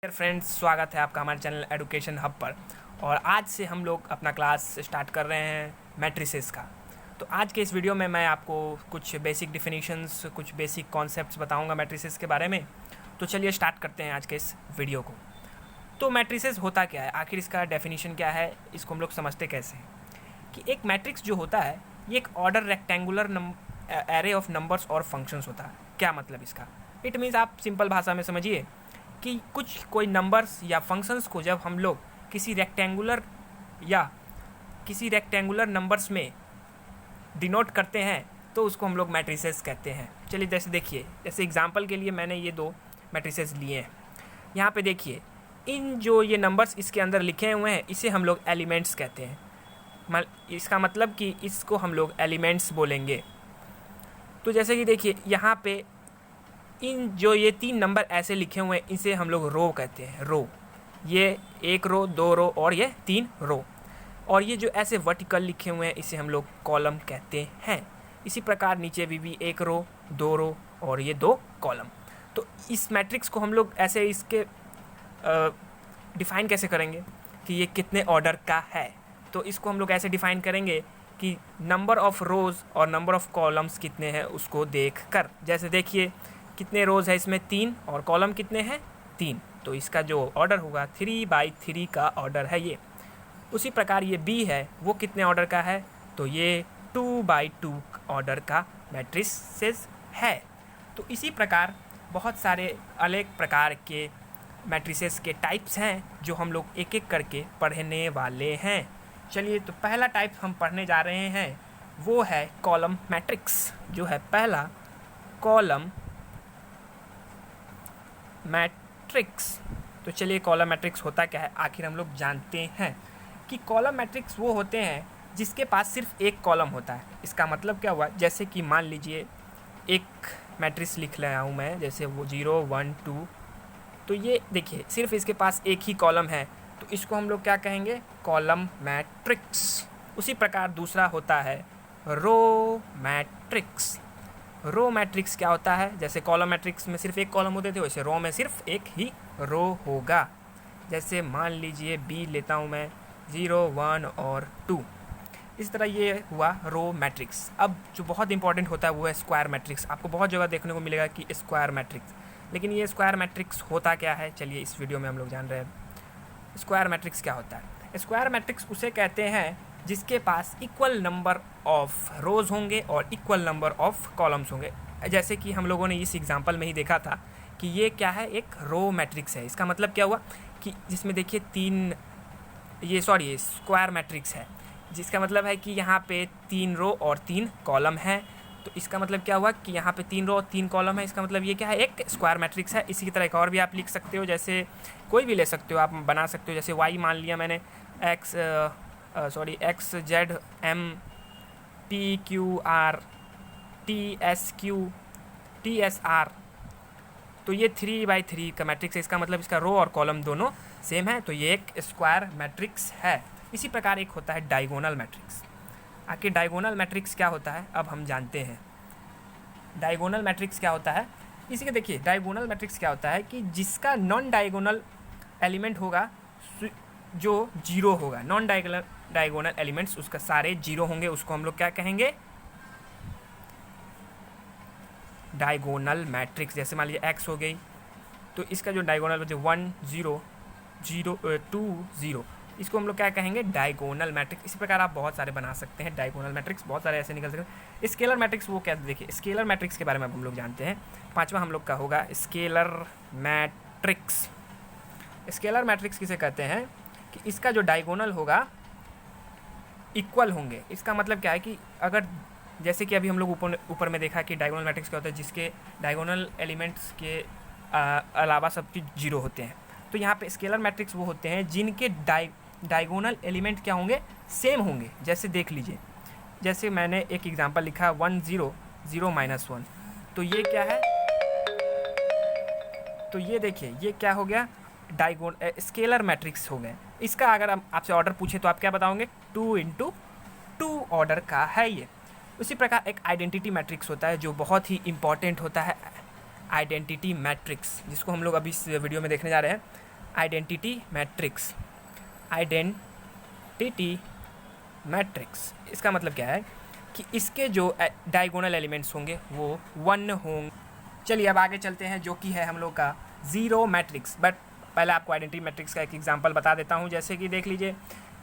Dear friends, स्वागत है आपका हमारे चैनल एडुकेशन हब पर। और आज से हम लोग अपना क्लास स्टार्ट कर रहे हैं मैट्रिसेस का। तो आज के इस वीडियो में मैं आपको कुछ बेसिक डिफिनीशंस, कुछ बेसिक कॉन्सेप्ट्स बताऊंगा मैट्रिसेस के बारे में। तो चलिए स्टार्ट करते हैं आज के इस वीडियो को। तो मैट्रिसेस होता क्या है, आखिर इसका डेफिनीशन क्या है, इसको हम लोग समझते कैसे हैं कि एक मैट्रिक्स जो होता है ये एक order rectangular array of numbers और फंक्शंस होता है। क्या मतलब इसका? इट मीन्स, आप सिंपल भाषा में समझिए कि कोई नंबर्स या फंक्शंस को जब हम लोग किसी रेक्टेंगुलर नंबर्स में डिनोट करते हैं तो उसको हम लोग मैट्रिसेस कहते हैं। चलिए जैसे देखिए, जैसे एग्जांपल के लिए मैंने ये दो मैट्रिसेस लिए हैं। यहाँ पे देखिए, इन जो ये नंबर्स इसके अंदर लिखे हुए हैं इसे हम लोग एलिमेंट्स कहते हैं। इसका मतलब कि इसको हम लोग एलिमेंट्स बोलेंगे। तो जैसे कि देखिए यहाँ पे इन जो ये तीन नंबर ऐसे लिखे हुए हैं इसे हम लोग रो कहते हैं। रो, ये एक रो, दो रो और ये तीन रो। और ये जो ऐसे वर्टिकल लिखे हुए हैं इसे हम लोग कॉलम कहते हैं। इसी प्रकार नीचे भी एक रो, दो रो और ये दो कॉलम। तो इस मैट्रिक्स को हम लोग ऐसे इसके डिफ़ाइन कैसे करेंगे कि ये कितने ऑर्डर का है। तो इसको हम लोग ऐसे डिफ़ाइन करेंगे कि नंबर ऑफ़ रोज़ और नंबर ऑफ़ कॉलम्स कितने हैं उसको देख कर। जैसे देखिए, कितने रोज़ है इसमें? 3, और कॉलम कितने हैं? 3। तो इसका जो ऑर्डर होगा 3×3 का ऑर्डर है ये। उसी प्रकार ये बी है, वो कितने ऑर्डर का है? तो ये 2×2 ऑर्डर का मैट्रिसेस है। तो इसी प्रकार बहुत सारे अलग प्रकार के मैट्रिसेस के टाइप्स हैं जो हम लोग एक एक करके पढ़ने वाले हैं। चलिए, तो पहला टाइप हम पढ़ने जा रहे हैं वो है कॉलम मैट्रिक्स। जो है पहला कॉलम मैट्रिक्स। तो चलिए, कॉलम मैट्रिक्स होता क्या है आखिर हम लोग जानते हैं कि कॉलम मैट्रिक्स वो होते हैं जिसके पास सिर्फ एक कॉलम होता है। इसका मतलब क्या हुआ? जैसे कि मान लीजिए एक मैट्रिक्स लिख रहा हूँ मैं, जैसे वो 0, 1, 2। तो ये देखिए सिर्फ इसके पास एक ही कॉलम है, तो इसको हम लोग क्या कहेंगे? Column matrix. उसी प्रकार दूसरा होता है रो मैट्रिक्स। रो मैट्रिक्स क्या होता है? जैसे कॉलम मैट्रिक्स में सिर्फ एक कॉलम होते थे, वैसे रो में सिर्फ एक ही रो होगा। जैसे मान लीजिए बी लेता हूँ मैं, 0, 1 और 2। इस तरह ये हुआ रो मैट्रिक्स। अब जो बहुत इंपॉर्टेंट होता है वो है स्क्वायर मैट्रिक्स। आपको बहुत जगह देखने को मिलेगा कि स्क्वायर मैट्रिक्स, लेकिन ये स्क्वायर मैट्रिक्स होता क्या है, चलिए इस वीडियो में हम लोग जान रहे हैं स्क्वायर मैट्रिक्स क्या होता है। स्क्वायर मैट्रिक्स उसे कहते हैं जिसके पास इक्वल नंबर ऑफ रोज़ होंगे और इक्वल नंबर ऑफ कॉलम्स होंगे। जैसे कि हम लोगों ने इस एग्जांपल में ही देखा था कि ये क्या है, एक रो मैट्रिक्स है। इसका मतलब क्या हुआ कि जिसमें देखिए ये स्क्वायर मैट्रिक्स है, जिसका मतलब है कि यहाँ पे 3 रो और 3 कॉलम है। तो इसका मतलब क्या हुआ कि यहाँ पे 3 रो और 3 कॉलम है। इसका मतलब ये क्या है, एक स्क्वायर मैट्रिक्स है। इसी की तरह एक और भी आप लिख सकते हो, जैसे कोई भी ले सकते हो, आप बना सकते हो। जैसे वाई मान लिया मैंने, x z m p q r t s r. तो ये 3×3 का मैट्रिक्स है। इसका मतलब इसका रो और कॉलम दोनों सेम है, तो ये एक स्क्वायर मैट्रिक्स है। इसी प्रकार एक होता है डायगोनल मैट्रिक्स। आखिर डायगोनल मैट्रिक्स क्या होता है अब हम जानते हैं। डायगोनल मैट्रिक्स क्या होता है, इसी के देखिए, डायगोनल मैट्रिक्स क्या होता है कि जिसका नॉन डायगोनल एलिमेंट होगा जो 0 होगा। नॉन डायगोनल एलिमेंट्स उसका सारे 0 होंगे, उसको हम लोग क्या कहेंगे? Diagonal matrix. जैसे मान लीजिए एक्स हो गई, तो इसका जो डायगोनल बचे 1, 0, 2, 0, इसको हम लोग क्या कहेंगे? Diagonal matrix. इसी प्रकार आप बहुत सारे बना सकते हैं डायगोनल मैट्रिक्स, बहुत सारे ऐसे निकल सकते हैं। स्केलर मैट्रिक्स वो क्या, देखिए स्केलर मैट्रिक्स के बारे में अब हम लोग जानते हैं। पांचवा हम लोग का होगा स्केलर मैट्रिक्स। स्केलर मैट्रिक्स किसे कहते हैं कि इसका जो डायगोनल होगा इक्वल होंगे। इसका मतलब क्या है कि अगर जैसे कि अभी हम लोग ऊपर में देखा कि डायगोनल मैट्रिक्स क्या होता है, जिसके डायगोनल एलिमेंट्स के अलावा सब चीज़ 0 होते हैं। तो यहाँ पे स्केलर मैट्रिक्स वो होते हैं जिनके डायगोनल एलिमेंट क्या होंगे? सेम होंगे। जैसे देख लीजिए, जैसे मैंने एक एग्जांपल लिखा 1, 0, 0, -1। तो ये क्या है? तो ये देखिए, ये क्या हो गया? स्केलर मैट्रिक्स हो गए। इसका अगर आपसे ऑर्डर पूछे तो आप क्या बताओगे? 2×2 ऑर्डर का है ये। उसी प्रकार एक आइडेंटिटी मैट्रिक्स होता है जो बहुत ही इंपॉर्टेंट होता है। आइडेंटिटी मैट्रिक्स, जिसको हम लोग अभी इस वीडियो में देखने जा रहे हैं। Identity matrix. आइडेंटिटी मैट्रिक्स इसका मतलब क्या है कि इसके जो डायगोनल एलिमेंट्स होंगे वो 1 होंगे। चलिए अब आगे चलते हैं, जो कि है हम लोग का ज़ीरो मैट्रिक्स। बट पहले आपको आइडेंटिटी मैट्रिक्स का एक एग्जांपल बता देता हूँ। जैसे कि देख लीजिए,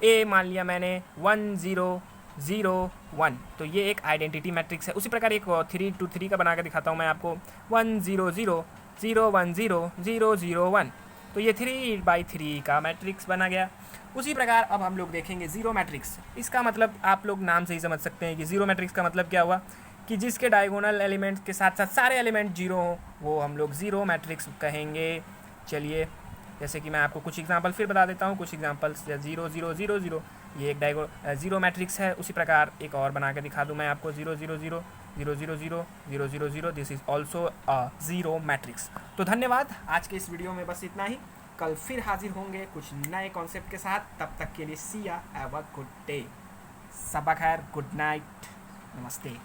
ए मान लिया मैंने 1 0 0 1, तो ये एक आइडेंटिटी मैट्रिक्स है। उसी प्रकार एक 3 to 3 का बना कर दिखाता हूँ मैं आपको, 1 0 0 0 1 0 0 0 1, तो ये 3x3 का मैट्रिक्स बना गया। उसी प्रकार अब हम लोग देखेंगे ज़ीरो मैट्रिक्स। इसका मतलब आप लोग नाम से ही समझ सकते हैं कि ज़ीरो मैट्रिक्स का मतलब क्या हुआ कि जिसके डायगोनल एलिमेंट्स के साथ साथ सारे एलिमेंट जीरो हों, वो हम लोग ज़ीरो मैट्रिक्स कहेंगे। चलिए जैसे कि मैं आपको कुछ एग्जांपल फिर बता देता हूँ। कुछ एग्जांपल्स 0 0 0 0, ये एक ज़ीरो मैट्रिक्स है। उसी प्रकार एक और बना के दिखा दूँ मैं आपको, 0 0 0 0 0 0 0 0 0, this is also a zero matrix. तो धन्यवाद, आज के इस वीडियो में बस इतना ही। कल फिर हाजिर होंगे कुछ नए कॉन्सेप्ट के साथ। तब तक के लिए सी या हैव अ गुड डे। सबा खैर, गुड नाइट, नमस्ते।